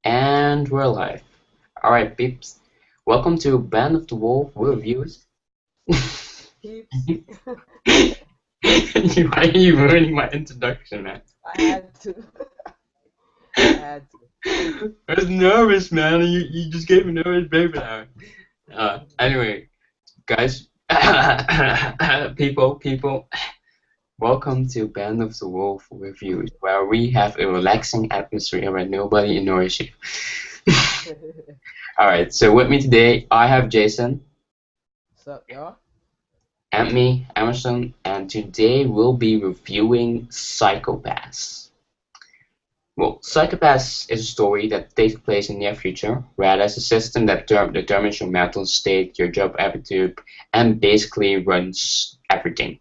And we're live. Alright, peeps. Welcome to Band of the Wolf Reviews. Peeps, Why are you ruining my introduction, man? I had to. I had to. I was nervous, man. You just gave me nervous baby now. Anyway, guys, people, welcome to Band of the Wolf Reviews, where we have a relaxing atmosphere where nobody annoys you. Alright, so with me today, I have Jason. What's up, y'all? And me, Emerson, and today we'll be reviewing Psychopaths. Well, Psychopaths is a story that takes place in the near future, where there's a system that determines your mental state, your job attitude, and basically runs everything.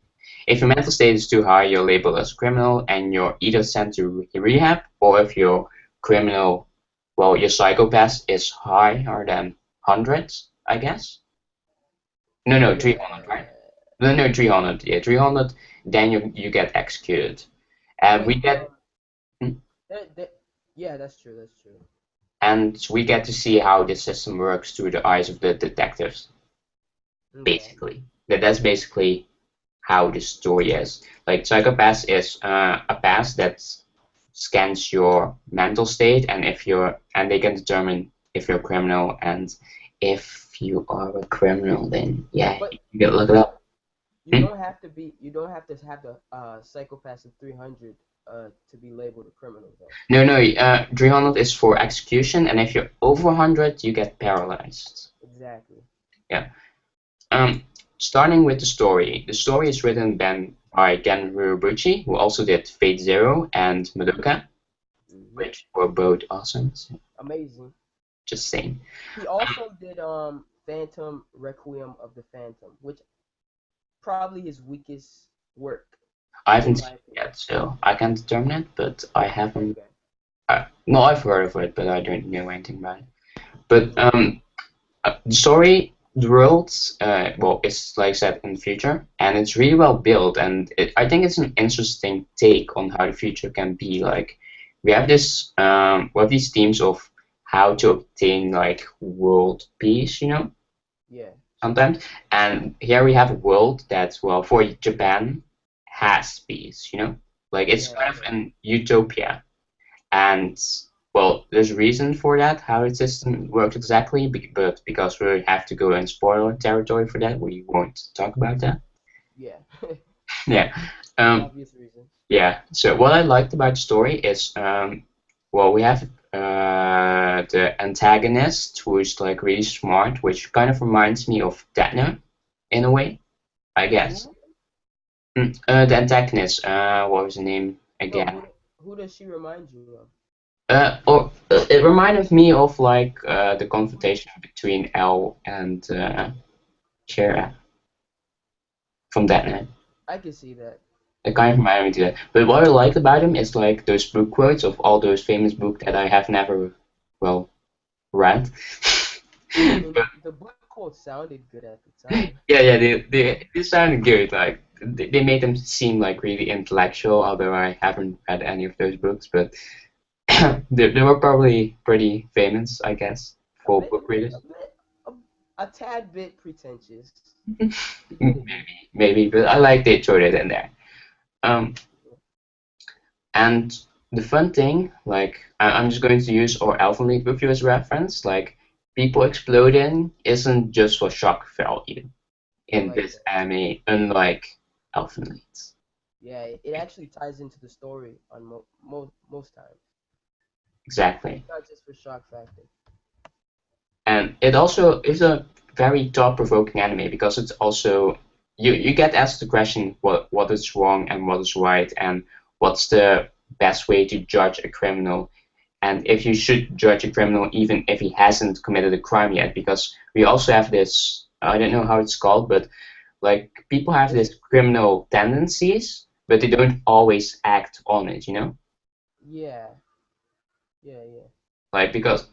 If your mental state is too high, you're labeled as a criminal, and you're either sent to rehab, or if your criminal, well, your psychopath is higher than hundreds, I guess. No, 300, right? Yeah. No, 300. Yeah, 300. Then you get executed, and we Wait, get hmm? that, yeah, that's true. That's true. and we get to see how the system works through the eyes of the detectives. Okay. Basically, that's basically how the story is. Like Psychopath is a pass that scans your mental state, and and they can determine if you're a criminal, and if you are a criminal, then yeah, But you can look it you up. you Hmm? don't have to be. You don't have to have the psychopath of 300 to be labeled a criminal though. No, 300 is for execution, and if you're over 100, you get paralyzed. Exactly. Yeah. Um, Starting with the story. The story is written then by Ken Urobuchi, who also did Fate Zero and Madoka, Hmm. which were both awesome. So Amazing. just saying. He also did Phantom Requiem of the Phantom, which probably his weakest work I in haven't my seen it opinion. yet, so I can't determine it, but I haven't. Okay. Well, I've heard of it, but I don't know anything about it. But Hmm. the story, the world, well, it's like set in the future, and it's really well built, and I think it's an interesting take on how the future can be. Like, we have these themes of how to obtain like world peace, Yeah. sometimes, and here we have a world that, well, for Japan, has peace, like it's Yeah. kind of an utopia. And well, there's a reason for that, how the system works exactly, but because we have to go in spoiler territory for that, we won't talk about that. Yeah. Yeah. Um, Obvious reasons. yeah. So what I liked about the story is, well, we have the antagonist who is like really smart, which kind of reminds me of Death Note in a way, I guess. Who? The antagonist, what was the name No, again? who does she remind you of? It reminded me of like the confrontation between L and Shara from that night. I can see that. It kind of reminded me to that. But what I liked about him is like those book quotes of all those famous books that I have never, well, read. I mean, But the book quote sounded good at the time. yeah, they sounded good. Like they made them seem like really intellectual, although I haven't read any of those books. But they were probably pretty famous, I guess, A for bit, book readers. a bit, a tad bit pretentious. Maybe, but I like they throw it in there. Um, and the fun thing, like I'm just going to use our Alpha League review as reference. Like people exploding isn't just for shock value I in like this that. anime, unlike Alpha Leagues. Yeah, it actually ties into the story on most times, Exactly. not just for shock factor. And it also is a very thought-provoking anime because it's also you get asked the question what is wrong and what is right and what's the best way to judge a criminal, and if you should judge a criminal even if he hasn't committed a crime yet, because we also have this, I don't know how it's called, but like people have It's this criminal tendencies but they don't always act on it, yeah, yeah. like because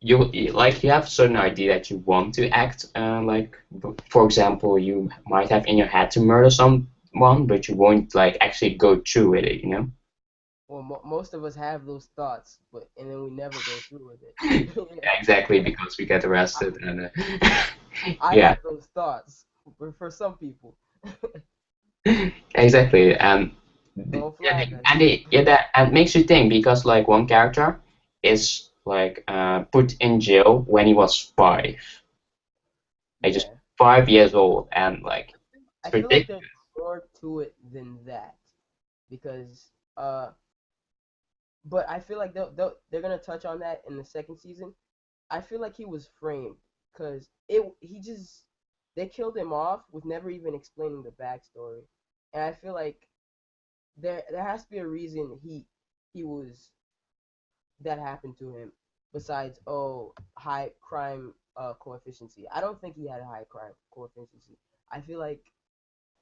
you have a certain idea that you want to act, like for example you might have in your head to murder someone but you won't like actually go through with it. Well, most of us have those thoughts, but and then we never go through with it. Yeah, exactly, because we get I, arrested and I yeah, have those thoughts for some people. exactly. Don't Yeah, fly, Bessie. yeah, that and makes you think because like one character is like put in jail when he was five, like just Yeah. 5 years old, and like I it's feel like ridiculous. there's more to it than that because but I feel like they're gonna touch on that in the second season. I feel like he was framed because it he just they killed him off with never even explaining the backstory, and I feel like there has to be a reason he was that happened to him besides high crime coefficiency. I don't think he had a high crime coefficiency. I feel like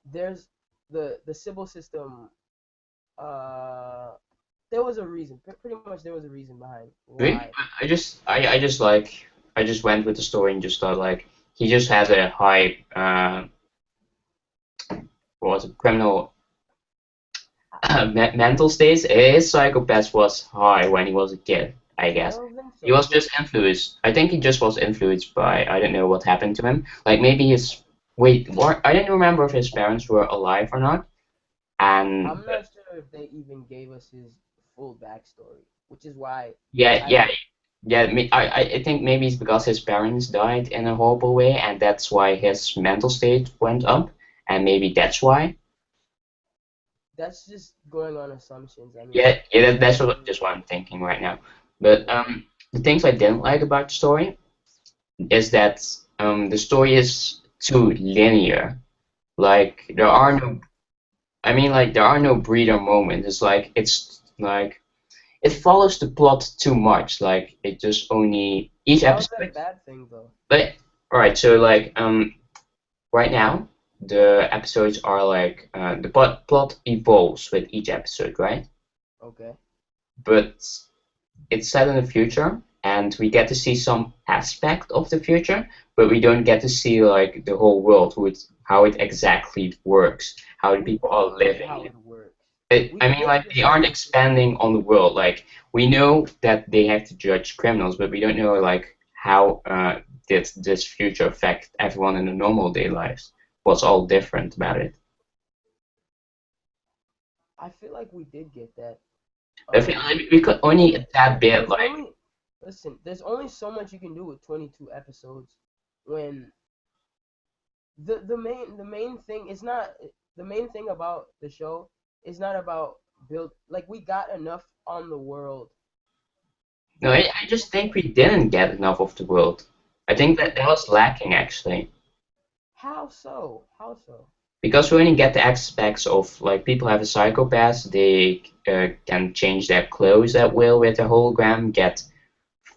there's the civil system uh there was a reason. Pretty much there was a reason behind Really? why. I just like I just went with the story and just thought like he just has a high what was it, criminal mental state. His psychopath was high when he was a kid, I I guess. don't think He so, was just influenced. I think he just was influenced by I don't know what happened to him. Like maybe his wait, or I don't remember if his parents were alive or not. And I'm not sure if they even gave us his full backstory, which is why yeah, I yeah, don't. yeah. I think maybe it's because his parents died in a horrible way, and that's why his mental state went up, and maybe that's why. That's just going on assumptions. I mean, Yeah, yeah, that's I what mean, just what I'm thinking right now. But yeah. the things I didn't like about the story is that the story is too linear. Like there How are no, so? I mean, like there are no breather moments. It's like it follows the plot too much. Like it just only each How is that a episode. bad thing though? But all right, so like right now the episodes are like the plot evolves with each episode, right? Okay. But it's set in the future and we get to see some aspect of the future, but we don't get to see like the whole world, how it exactly works, how the We people are do get living. how it works. I We mean, did like get they the aren't future. expanding on the world. Like we know that they have to judge criminals, but we don't know like how did this future affect everyone in the normal day lives. What's all different about it? I feel like we did get that. I feel Um, like we could only and a tad bit there's like only listen. There's only so much you can do with 22 episodes when the main thing is not the main thing about the show is not about build like we got enough on the world no, that I just think we didn't get enough of the world. I we think that did that was lacking actually, how so because we only get the aspects of like people have a psychopath, they can change their clothes at will with a hologram, get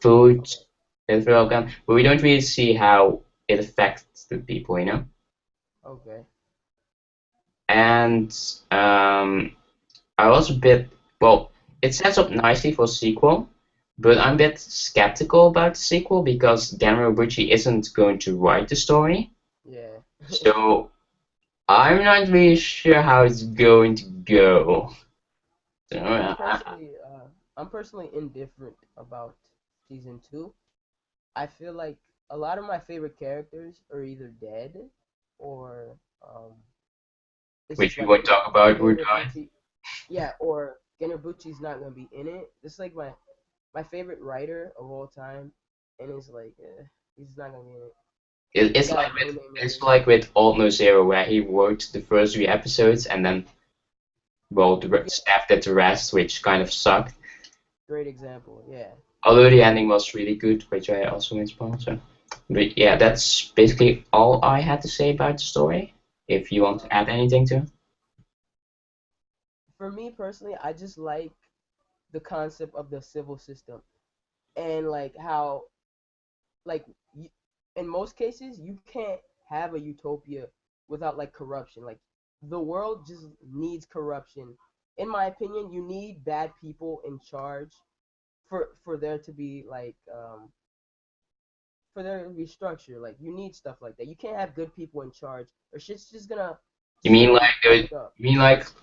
food okay with a hologram, but we don't really see how it affects the people, you know? okay And I was a bit, well, it sets up nicely for sequel, but I'm a bit skeptical about the sequel because Dan Robucci isn't going to write the story. yeah So I'm not really sure how it's going to go. So, i'm personally uh I'm personally indifferent about season 2. I feel like a lot of my favorite characters are either dead or it's which just we like won't talk about who died. Generabuchi. Yeah, or Generabuchi's not gonna be in it. It's like my favorite writer of all time, and it's like he's not gonna be in it. It, He it's got like a no with name it's ending. like with Old No Zero where he wrote the first 3 episodes and then well Yeah, staff did the rest, which kind of sucked. great example. Yeah, Although the ending was really good, which I also won't spoil. So, but yeah, that's basically all I had to say about the story. If you want to add anything to, for me personally, I just like the concept of the civil system and like how like y in most cases you can't have a utopia without like corruption. Like the world just needs corruption. In my opinion, you need bad people in charge for there to be like for there to be structure. Like you need stuff like that. You can't have good people in charge, or shit's just gonna. You mean So like fucked up.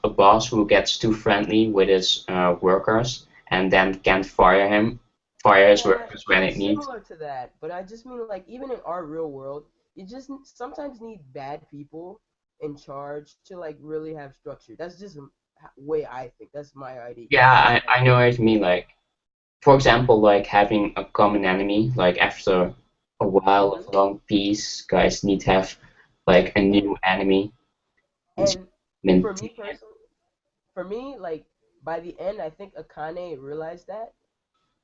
a boss who gets too friendly with his workers and then can't fire his Yeah, workers when it needs? similar to that, but I just mean like even in our real world, you just sometimes need bad people in charge to like really have structure. That's just way I think. That's my idea. Yeah, My I know what you mean. Like, for example, like having a common enemy. Like after a while hmm of long peace, guys need to have like a And new enemy. It's and mint. for me personally, for me like by the end, I think Akane realized that.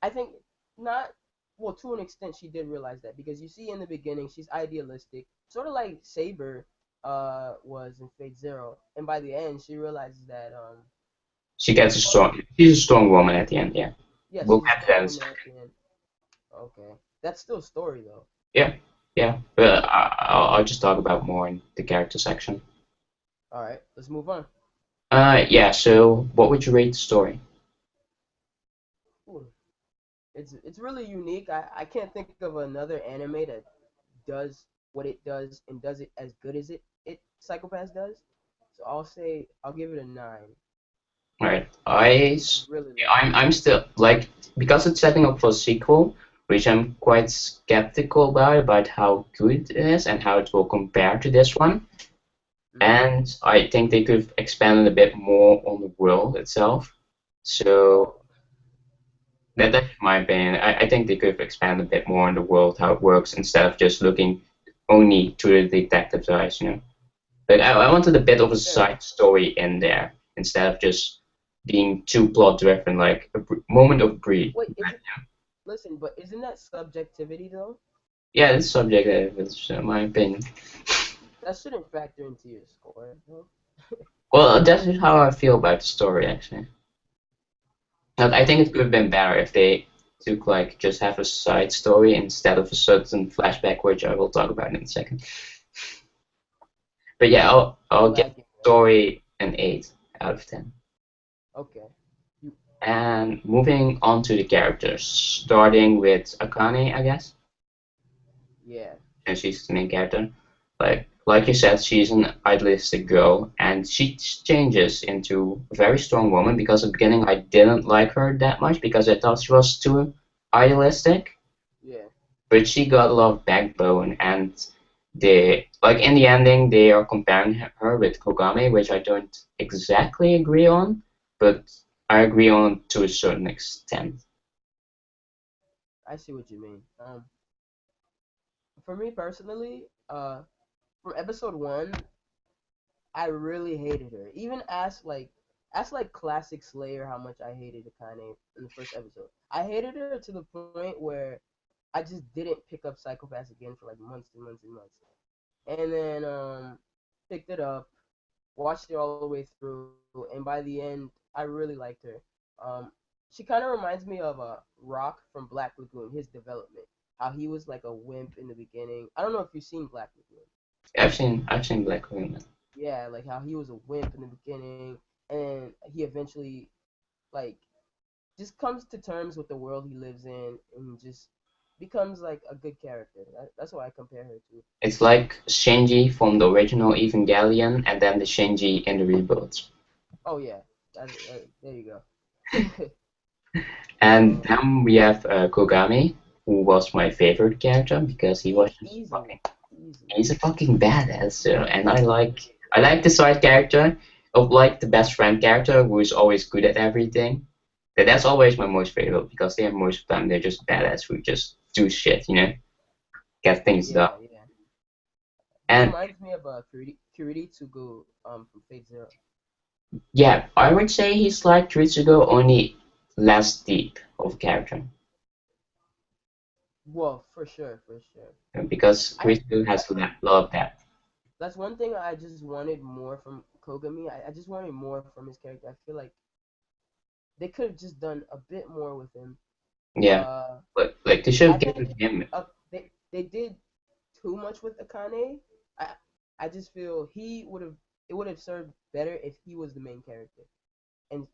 I think not well to an extent she did realize that because you see in the beginning she's idealistic, sort of like Saber was in Fate Zero, and by the end she realizes that She gets a fuck strong. She's a strong woman at the end. Yeah, yeah we'll she's a get to that strong in a woman second. at the end. Okay, that's still story though. Yeah, yeah. But I'll just talk about more in the character section. All right, let's move on. Yeah. So, what would you rate the story? Ooh, it's really unique. I can't think of another anime that does what it does and does it as good as it Psychopaths does. So I'll give it a 9. Right. I really Yeah, liked it. I'm still like because it's setting up for a sequel, which I'm quite skeptical about how good it is and how it will compare to this one. hmm And I think they could have expanded a bit more on the world itself. So that's my opinion. I think they could have expanded a bit more on the world, how it works, instead of just looking only through the detective's eyes, you know. Like I wanted a bit of a Fair. side story in there instead of just being too plot driven, like a moment of breathe. Wait, is it? Listen, but isn't that subjectivity though? Yeah, it's subjective, it's my opinion. That shouldn't factor into your score, no? Well, that's just how I feel about the story, actually. Like, I think it could have been better if they took like just have a side story instead of a certain flashback, which I will talk about in a second. But yeah, I'll give Glad the you know. story an 8 out of 10. Okay. You, And moving on to the characters, starting with Akane, I guess. yeah. And she's the main character. Like you said, she's an idealistic girl, and she changes into a very strong woman. Because at the beginning, I didn't like her that much because I thought she was too idealistic. Yeah. But she got a lot of backbone, and they like in the ending they are comparing her with Kogame, which I don't exactly agree on, but I agree on to a certain extent. I see what you mean. For me personally, from episode 1, I really hated her. Even as like classic Slayer, how much I hated Akane in the first episode. I hated her to the point where I just didn't pick up Psychopaths again for like months and months and months. And then picked it up, watched it all the way through, and by the end, I really liked her. Um, she kind of reminds me of a Rock from Black Lagoon. His development, how he was like a wimp in the beginning. I don't know if you've seen Black Lagoon. I've seen Black Women. Yeah, like how he was a wimp in the beginning, and he eventually like just comes to terms with the world he lives in, and just becomes like a good character. That's what I compare her to. It's like Shinji from the original Evangelion, and then the Shinji in the reboot. Oh yeah, there you go. And um, then we have Kogami, who was my favorite character because he was just easily, fucking. easily. He's a fucking badass, and I like the side character of like the best friend character who is always good at everything. That's always my most favorite because they are most of the time they're just badass who just do shit, get things done. Yeah, yeah. He And reminds me of Kiriti Tsugu from Fate Zero. yeah, I would say he's like Ritsugo, only less deep of character Well, for sure, for sure. because I Ritsugo has that's a one lot of depth. that's one thing I just wanted more from Kogami. I just wanted more from his character. I feel like they could have just done a bit more with him. Yeah, Uh, but like they should I have think given him. they did too much with Akane. I I just feel it would have served better if he was the main character. And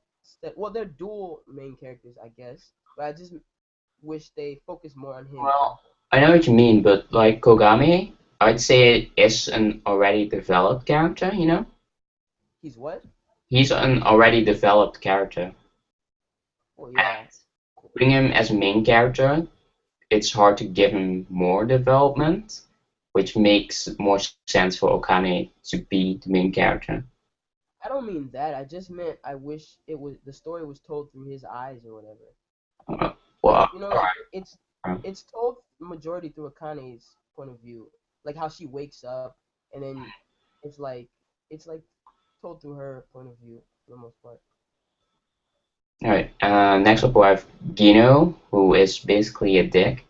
well, they're dual main characters, I guess. But I just wish they focused more on him too. Well, I know what you mean, but like Kogami, I'd say it is an already developed character. He's what? He's an already developed character. Well, yeah. Putting him as a main character, it's hard to give him more development, which makes more sense for Okane to be the main character. I don't mean that. I just meant I wish it was the story was told through his eyes or whatever. Uh, Like well, like it's alright. it's told majority through Akane's point of view. Like how she wakes up and then it's like it's like told through her point of view for the most part. Alright, next up we have Gino, who is basically a dick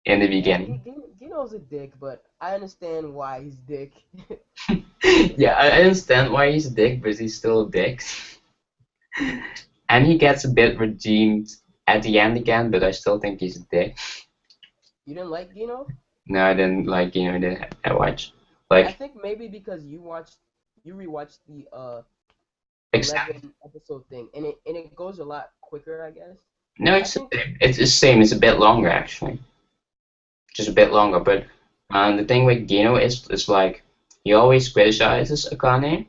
in the Yeah, beginning. Gino's a dick, but I understand why he's dick. Yeah, I understand why he's a dick, but he's still a dick. And he gets a bit redeemed at the end again, but I still think he's a dick. You didn't like Gino? No, I didn't like Gino that I watched. I Like, think maybe because you rewatched the except 11 episode thing and it goes a lot quicker, I guess. no, I think it's the same. It's a bit longer actually, just a bit longer. But the thing with Gino is like he always criticizes Akane,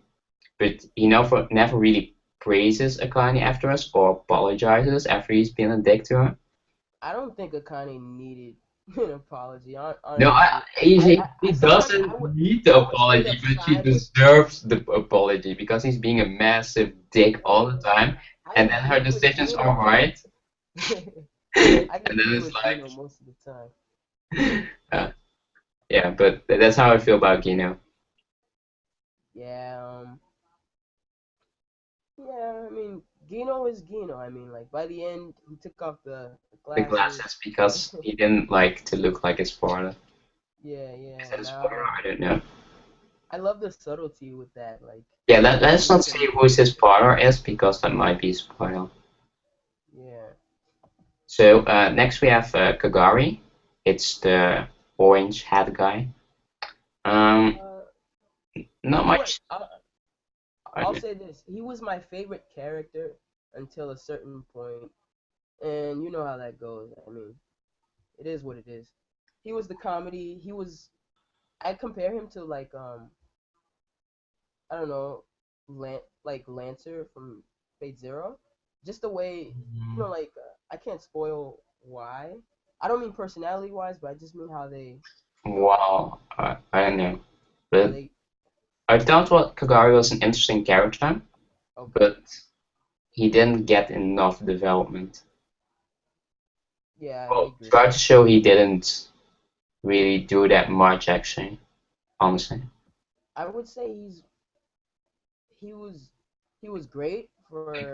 but he never really praises Akane afterwards or apologizes after he's been a dick to her. I don't think Akane needed an apology. No, Honestly, he sometimes doesn't need the I would straight apology, up but he side with. deserves the apology because he's being a massive dick all the time, I and then her agree with decisions are Gino. right, I and then agree it's with Gino most of the time. like, yeah, but that's how I feel about Gino. Yeah, yeah. I mean, Gino is Gino. I mean, like by the end, he took off the The glasses. glasses because he didn't like to look like his father. Yeah, Is yeah. that a spoiler? Now I don't know. I love the subtlety with that. Like Yeah, he let's not makes say him. who his father is because that might be a spoiler. Yeah. So next we have Kagari. It's the orange hat guy. Um, Uh, not he was. much. I'll say this: he was my favorite character until a certain point, and you know how that goes. I mean, it is what it is. He was the comedy. He was. I compare him to like I don't know, like Lancer from Fate Zero, just the way like I can't spoil why. I don't mean personality wise, but I just mean Wow, I don't know. how But they. I thought what Kagari was an interesting character, Okay. but he didn't get enough development. Yeah, I Well, agree. throughout the show, he didn't really do that much, actually, honestly. I would say he was he was great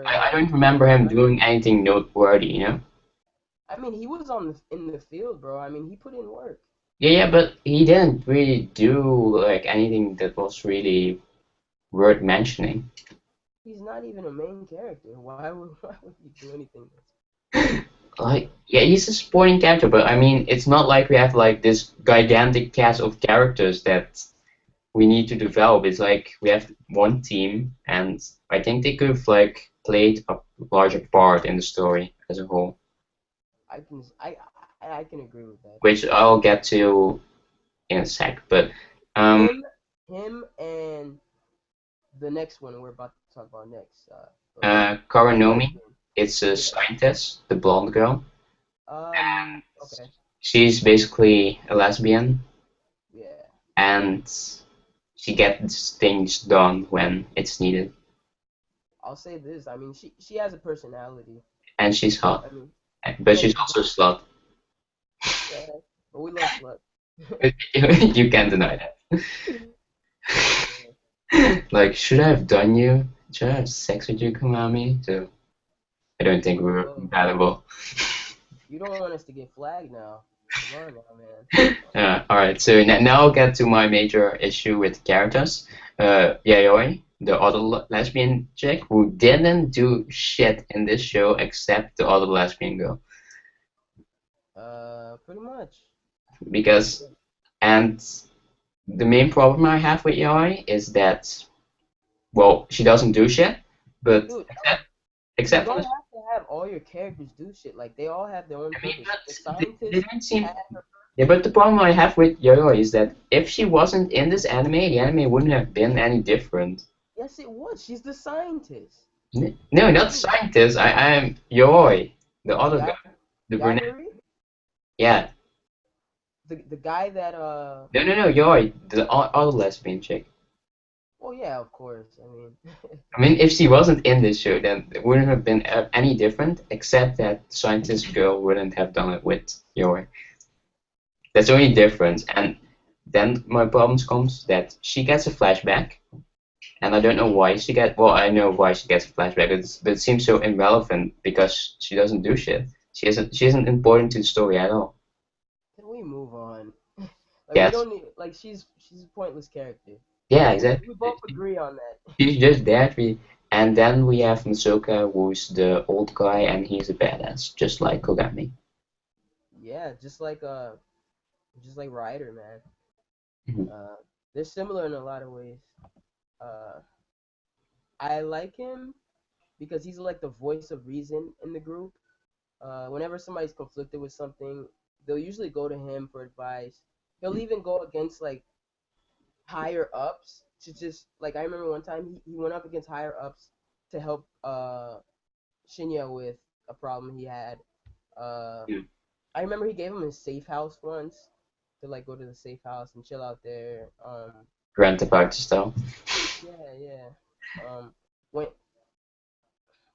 I for don't the remember him time. doing anything noteworthy, you know? I mean, he was in the field, bro. I mean, he put in work. Yeah, but he didn't really do like anything that was really worth mentioning. He's not even a main character. Why would he do anything? Like, yeah, he's a supporting character, but I mean, it's not like we have like this gigantic cast of characters that we need to develop. It's like we have one team, and I think they could have like played a larger part in the story as a whole, I can I can agree with that. which I'll get to in a sec. But um, Him him and the next one we're about to talk about next. The Karanomi, lesbian. it's a Yeah. scientist, the blonde girl. Okay. She's basically a lesbian, Yeah. and she gets things done when it's needed, I'll say this. I mean, she has a personality. and she's hot, I mean, but yeah, she's also a slut. yeah. But we love slut. You can't deny Yeah. that. Like, should I have done you? Should I have sex with you, Konami? So I don't think we Whoa, were whoa. compatible. You don't want us to get flagged now. Come on now, man. Alright, so now I'll get to my major issue with characters. Yayoi, the other lesbian chick who didn't do shit in this show except the other lesbian girl. Pretty much. Pretty Because, much. and the main problem I have with Yayoi is that, well, she doesn't do shit, but Dude, you except for don't the, have to have all your characters do shit. Like they all have their own I mean, purpose. The they scientist don't seem. had her. Yeah, but the problem I have with Yo-Yo is that if she wasn't in this anime, the anime wouldn't have been any different. Yes, it was. She's the scientist. No, What do not you mean? scientist. I am Yoi, the other guy, Ya the brunette. Yagari? Yeah. The guy that No, Yoi, the other lesbian chick. well, yeah, of course. I mean, I mean, if she wasn't in this show, then it wouldn't have been any different, except that the scientist girl wouldn't have done it with Yoi. That's the only difference. And then my problems comes that she gets a flashback, and I don't know why she get. Well, I know why she gets a flashback, but it seems so irrelevant because she doesn't do shit. She isn't important to the story at all. can we move on? Like we Yes. don't need like she's a pointless character. Yeah, We exactly. both agree on that. He's just there. And then we have Masoka, who's the old guy, and he's a badass, just like Kogami. Yeah, just like Ryder, man. Mhm. Uh, they're similar in a lot of ways. Uh, I like him because he's like the voice of reason in the group. Whenever somebody's conflicted with something, they'll usually go to him for advice. He'll even go against like higher ups to just like I remember one time he went up against higher ups to help Shinya with a problem he had. Uh, Yeah. I remember he gave him his safe house once to like go to the safe house and chill out there. Grand Theft Auto style, Yeah, yeah. Um, when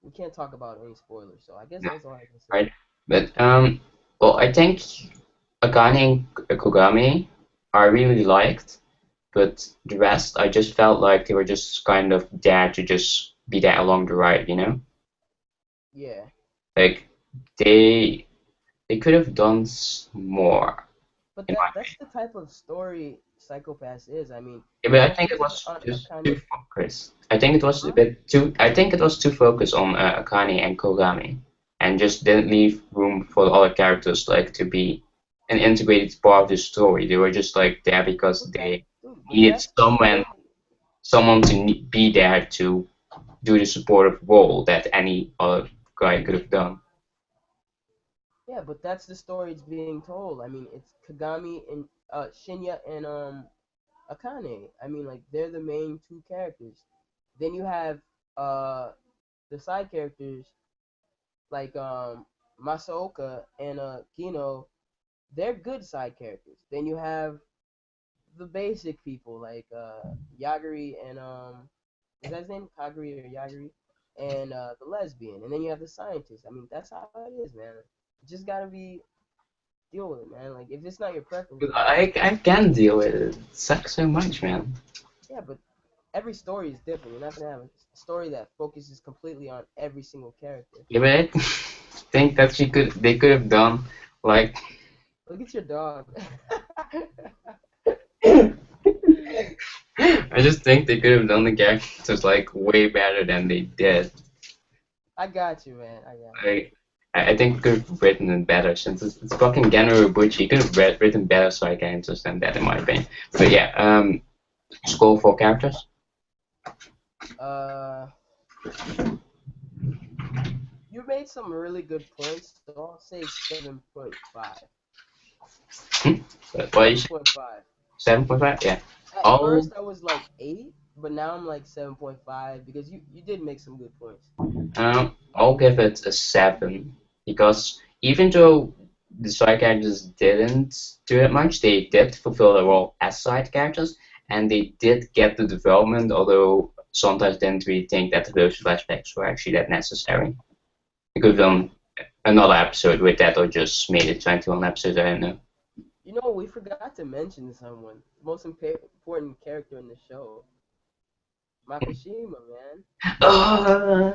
we can't talk about any spoilers, so I guess that's all I can say. right? But well, I think Akane and Kogami I really liked, but the rest I just felt like they were just kind of there to just be there along the ride, you know? Yeah, Like they could have done more. but In my that's the type of story Psychopaths is. I mean, Yeah, it but I think it focuses was on just too Akane. focused. I think it was a Huh? bit too. I think it was too focused on Akane and Kogami, and just didn't leave room for the other characters like to be an integrated part of the story. They were just like there because they But needed that's the story. someone to be there to do the supportive role that any other guy could have done. Yeah, but that's the story it's being told. I mean, it's Kagami and Shinya and Akane. I mean, like they're the main two characters. Then you have uh the side characters like Masaoka and Kino. They're good side characters. Then you have the basic people like Yagari and is that his name Kagari or Yagari and the lesbian. And then you have the scientist. I mean, that's how it is, man. You just gotta be deal with it, man. Like if it's not your preference, But then it's not. I can deal with it. It sucks so much, man. Yeah, but every story is different. You're not gonna have a story that focuses completely on every single character. Yeah, but I think that they could have done like. Look at your dog. I just think they could have done the characters like way better than they did. I got you, man. I got you. Like, I think they could have written it better since it's fucking Genro Bucci. He could have written better side characters than that, in my opinion. But yeah, score for characters. Uh, you made some really good points, so I'll say 7.5. Hmm? What is 7.5. 7.5? Yeah. At I'll first, I was like 8, but now I'm like 7.5 because you did make some good points. I'll give it a 7 because even though the side characters didn't do that much, they did fulfill their role as side characters, and they did get the development, although sometimes didn't really think that those flashbacks were actually that necessary. They could have done another episode with that or just made it 21 episodes, I don't know. You know, we forgot to mention someone, the most important character in the show, Makishima, man. Uh,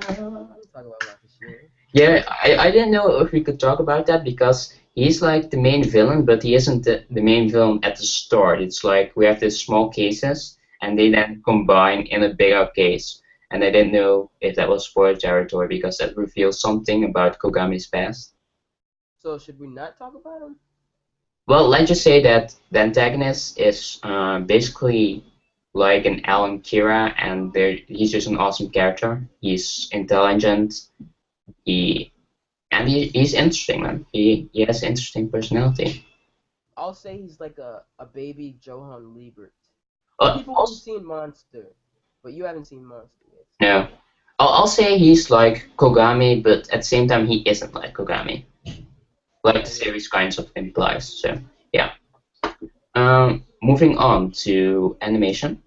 Let's talk about Makishima. yeah, I didn't know if we could talk about that because he's like the main villain, but he isn't the main villain at the start. It's like we have these small cases and they then combine in a bigger case. And I didn't know if that was spoiler territory because that reveals something about Kogami's past. So should we not talk about him? Well, let's just say that the antagonist is basically like an Alan Kira, and he's just an awesome character. He's intelligent. He he's interesting, man. He has interesting personality. I'll say he's like a baby Johann Liebert. For people who've Also, seen Monster. But you haven't seen Monster yet, so No. I'll say he's like Kogami, but at the same time he isn't like Kogami, like yeah, the yeah, series kind of implies. So yeah. Moving on to animation.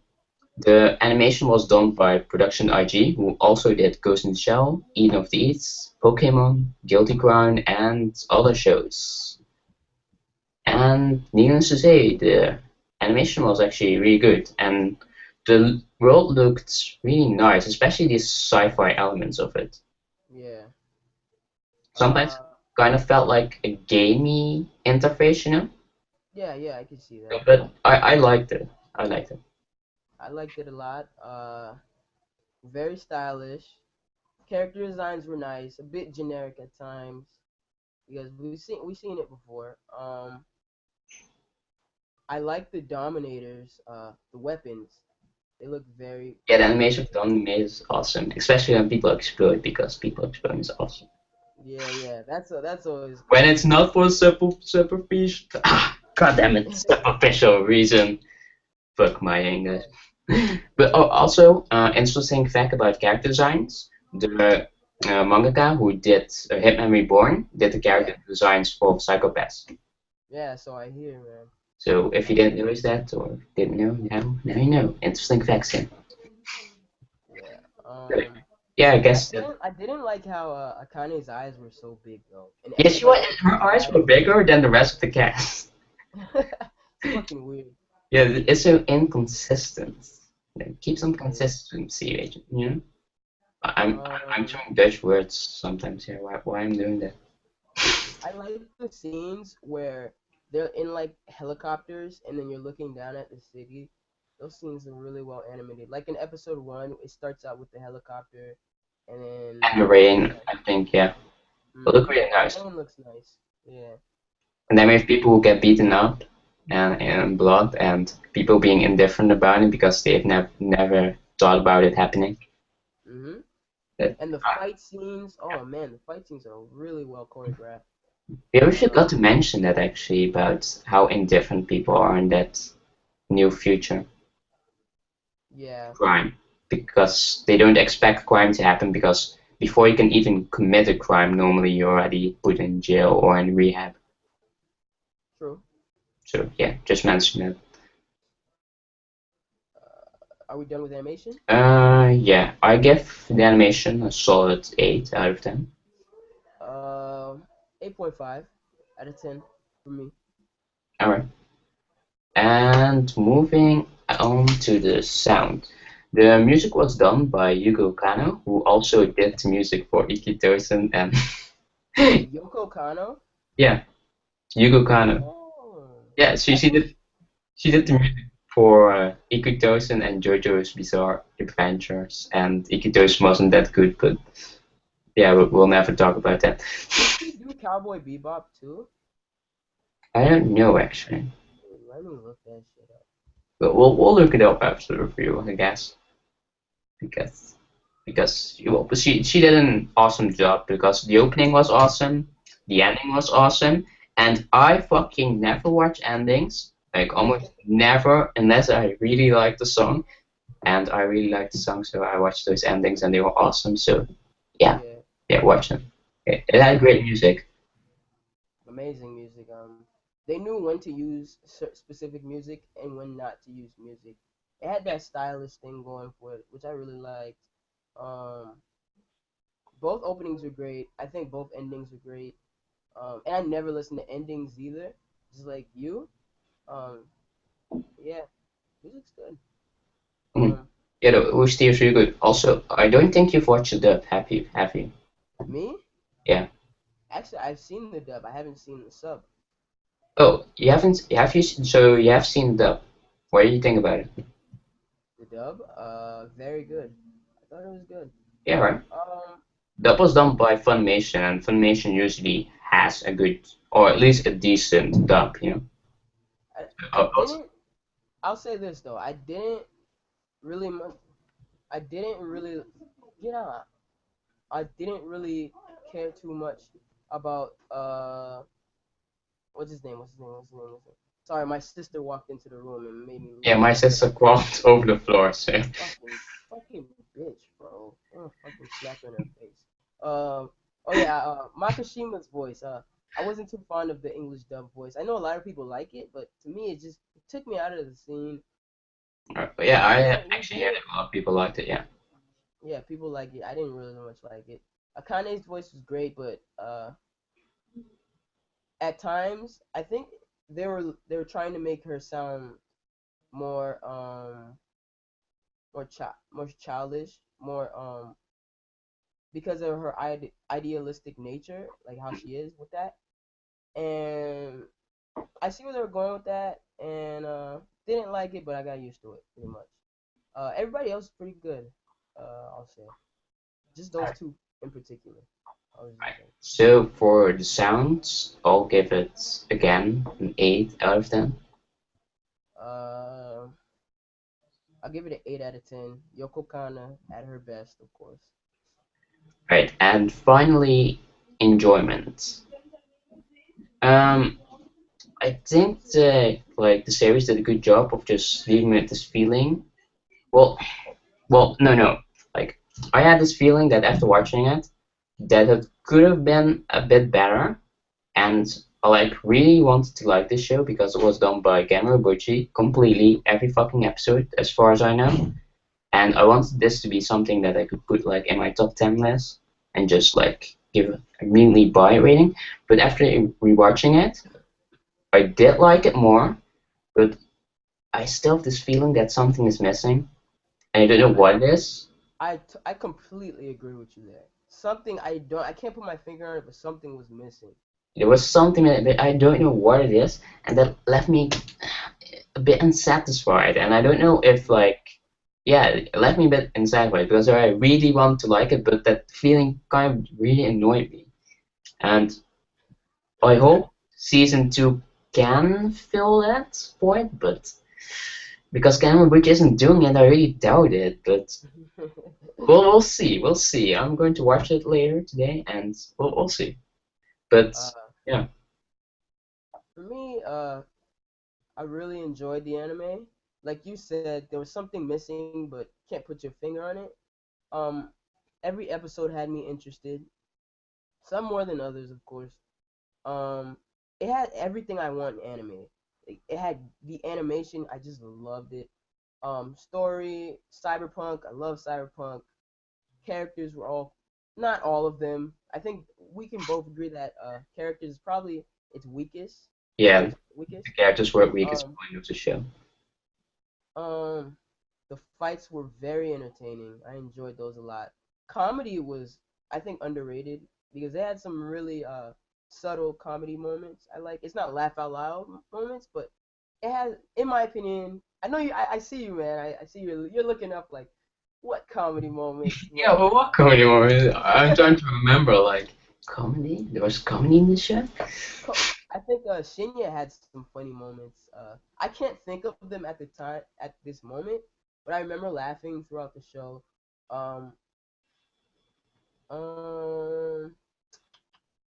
The animation was done by Production IG, who also did Ghost in the Shell, Eden of Thieves, Pokemon, Guilty Crown, and other shows. And needless to say, the animation was actually really good, and the world looked really nice, especially these sci-fi elements of it. yeah. Sometimes Uh, kind of felt like a gamey interface, you know? yeah, yeah. I can see that. But I liked it. I liked it. I liked it a lot. Very stylish. Character designs were nice. A bit generic at times because we've seen it before. I like the Dominators. The weapons. They look very, Yeah, the very animation good. done is awesome, especially when people explode because people explode is awesome. Yeah, yeah. That's always When cool. it's not for superficial, god damn it, superficial reason. Fuck my English. But oh, also, interesting fact about character designs: the mangaka who did Hitman Reborn did the Yeah, character designs for Psychopaths. yeah. So I hear, man. So if you didn't notice that or didn't know, now you know. Interesting facts here. Yeah. But, yeah, I I guess that. didn't I didn't like how Akane's eyes were so big though, and Yeah, everybody else's her eyes eyes. were bigger than the rest of the cast. It's fucking weird. Yeah, it's so inconsistent. Keep some Yeah. consistency, agent. You know, I'm Um, throwing Dutch words sometimes here. Why I'm doing that? I like the scenes where they're in like helicopters and then you're looking down at the city. Those scenes are really well animated. Like in episode one, it starts out with the helicopter, and then And the you rain, know, I think, yeah, it look mm-hmm. really The nice. rain looks nice. Yeah. And then we have people who get beaten up and blood, and people being indifferent about it because they've never thought about it happening. Mm-hmm. That, And the uh, fight scenes, oh man, the fight scenes are really well choreographed. we Um, forgot to mention that actually about how indifferent people are in that new future. yeah, Crime because they don't expect crime to happen because before you can even commit a crime, normally you're already put in jail or in rehab. true. So yeah, just mention it. Are we done with animation? Yeah, I give the animation a solid 8 out of 10. Uh, 8.5 out of 10 for me. Alright. And moving on to the sound. The music was done by Yugo Kano, who also did music for Ikitosen and Yoko Kano? yeah, Yugo Kano. Oh, Yeah, I thought. she did the music for Ikutosen and JoJo's Bizarre Adventures, and Ikutosen wasn't that good, but yeah, we'll never talk about that. Did she do Cowboy Bebop too? I don't know actually, Let me look that shit up. but we'll look it up after the review, I guess, because well, she did an awesome job because the opening was awesome, the ending was awesome, and I fucking never watch endings, like almost never, unless I really like the song. And I really liked the song, so I watched those endings and they were awesome. So yeah, Yeah, yeah, watch them. It had great music. amazing music. They knew when to use specific music and when not to use music. It had that stylish thing going for it, which I really liked. Um, both openings were great. I think both endings were great. And I never listen to endings either, just like you. Um, yeah, music's good. Mm. Um, Yeah, the OST is really good. Also, I don't think you've watched the dub, have you? Have you? me? Yeah. Actually, I've seen the dub. I haven't seen the sub. Oh, you haven't? Have you? So you have seen the dub. What do you think about it? The dub, very good. I thought it was good. Yeah, right. Um, Dub was done by Funimation, and Funimation usually has a good, or at least a decent dub. You know. I Also, didn't. I'll say this though. Really. I didn't really. You know, I didn't really care too much about what's his name? What's his name? What's his name? What's his name? Sorry, my sister walked into the room and made me Yeah, lose my my sister temper. crawled over the floor, so Fucking, fucking bitch, bro. I'm gonna fucking slap her in her face. Um, oh yeah, Makashima's voice. I wasn't too fond of the English dub voice. I know a lot of people like it, but to me, it took me out of the scene. yeah, I Yeah, he actually did heard it. a lot of people liked it. Yeah. Yeah, people like it. I didn't really much like it. Akane's voice was great, but at times I think they were trying to make her sound more more childish, more because of her idealistic nature, like how she is with that. And I see where they were going with that, and didn't like it, but I got used to it pretty much. Everybody else is pretty good. I'll say just those two in particular. I was Right. just saying. So for the sounds, I'll give it again an 8 out of 10. Uh, I'll give it an 8 out of 10. Yoko Kana at her best, of course. Right, and finally, enjoyment. Um, I think the series did a good job of just leaving me with this feeling. Well, no. Like I had this feeling that after watching it, that it could have been a bit better, and I like really wanted to like this show because it was done by Gamera Bucci completely every fucking episode, as far as I know. And I wanted this to be something that I could put like in my top 10 list and just like give a immediately buy rating. But after rewatching it, I did like it more, but I still have this feeling that something is missing, and I don't know I what it is. I completely agree with you there. Something I can't put my finger on it, but something was missing. There was something that I don't know what it is, and that left me a bit unsatisfied. And I don't know if like, yeah, it left me a bit unsatisfied because I really want to like it, but that feeling kind of really annoyed me. And I hope season two can fill that void, but because Cameron Bridge isn't doing it, I really doubt it. But we'll see. We'll see. I'm going to watch it later today, and we'll see. But uh, yeah, for me, I really enjoyed the anime. Like you said, there was something missing, but can't put your finger on it. Um, every episode had me interested. Some more than others, of course. Um, it had everything I want in anime. It had the animation. I just loved it. Story, cyberpunk. I love cyberpunk. Characters were not all of them. I think we can both agree that characters is probably its weakest. yeah, Its the weakest. characters were weakest Um, point of the show. um, the fights were very entertaining. I enjoyed those a lot. Comedy was, I think, underrated because they had some really subtle comedy moments. I like. It's not laugh out loud moments, but it has, in my opinion. I know you. I see you, man. I see you. You're looking up like what comedy moments. Yeah, What? but what comedy more? I'm trying to remember, like, comedy? There was comedy in the show? I think Shinya had some funny moments. I can't think of them at the time at this moment, but I remember laughing throughout the show. Um, um,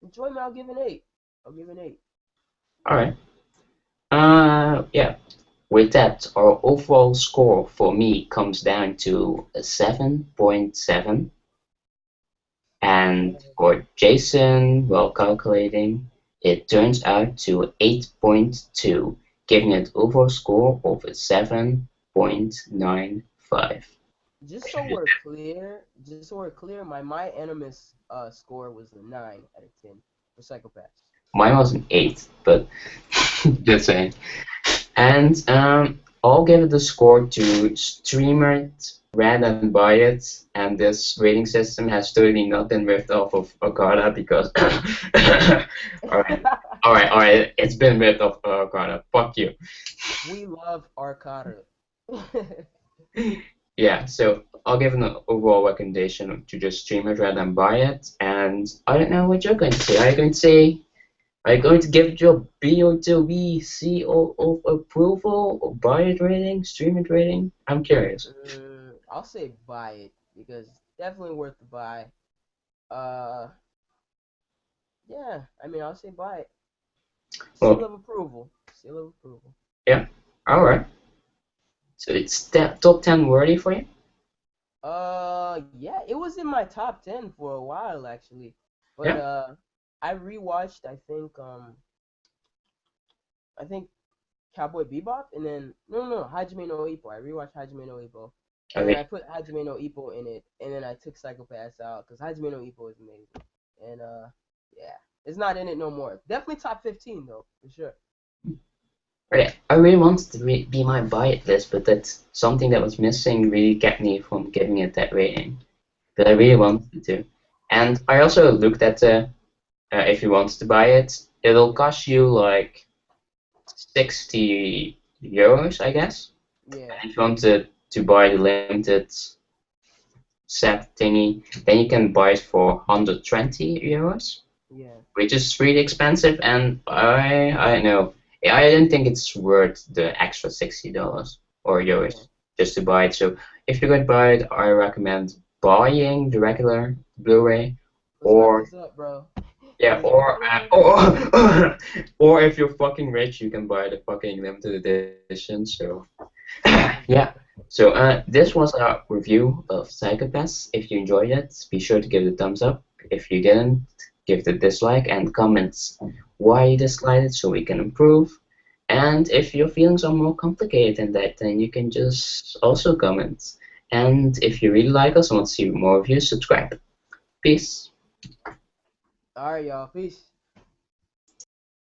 enjoyment. I'll give an 8. I'll give an 8. Alright. Yeah. With that, our overall score for me comes down to a 7.7. And for Jason, while calculating, it turns out to 8.2, giving it overall score of a 7.95. Just so we're clear, my animus score was a 9 out of 10 for Psychopaths. Mine was an 8, but just saying. And I'll give it a score to stream it rather than buy it. And this rating system has totally not been ripped off of Okada because. Alright. It's been ripped off of Okada. Fuck you. We love Arcada. Yeah, so I'll give an overall recommendation to just stream it rather than buy it. And I don't know what you're going to say. Are you going to say are you going to give it your B or to B, C of approval, or buy it rating, stream it rating? I'm curious. I'll say buy it because definitely worth the buy. Uh, yeah, I mean I'll say buy it. Seal Well, of approval. seal of approval. Yeah. All right. So it's top 10 worthy for you? Yeah, it was in my top 10 for a while actually, but Yeah. I rewatched. I think Cowboy Bebop, and then no, Hajime no Ippo. I rewatched Hajime no Ippo, and then I Okay. put Hajime no Ippo in it, and then I took Psychopaths out because Hajime no Ippo is amazing, and yeah, it's not in it no more. Definitely top 15 though, for sure. Okay. I really wanted to be my buy-it list, but that's something that was missing really kept me from giving it that rating. But I really wanted to. And I also looked at if you want to buy it, it'll cost you like 60 euros, I guess. Yeah, And if you want to buy the limited set thingy, then you can buy it for 120 euros, yeah, which is really expensive. And I don't know, I didn't think it's worth the extra $60 or yeah. euros just to buy it. So if you're going to buy it, I recommend buying the regular Blu-ray, Let's wrap or this up, bro. yeah, Let's wrap it up. or if you're fucking rich, you can buy the fucking limited edition. So yeah. So this was our review of Psychopaths. If you enjoyed it, be sure to give it a thumbs up. If you didn't, give it a dislike and comments why you disliked it so we can improve. And if your feelings are more complicated than that, then you can just also comment. And if you really like us and want to see more reviews, subscribe. Peace. All right, y'all. Peace.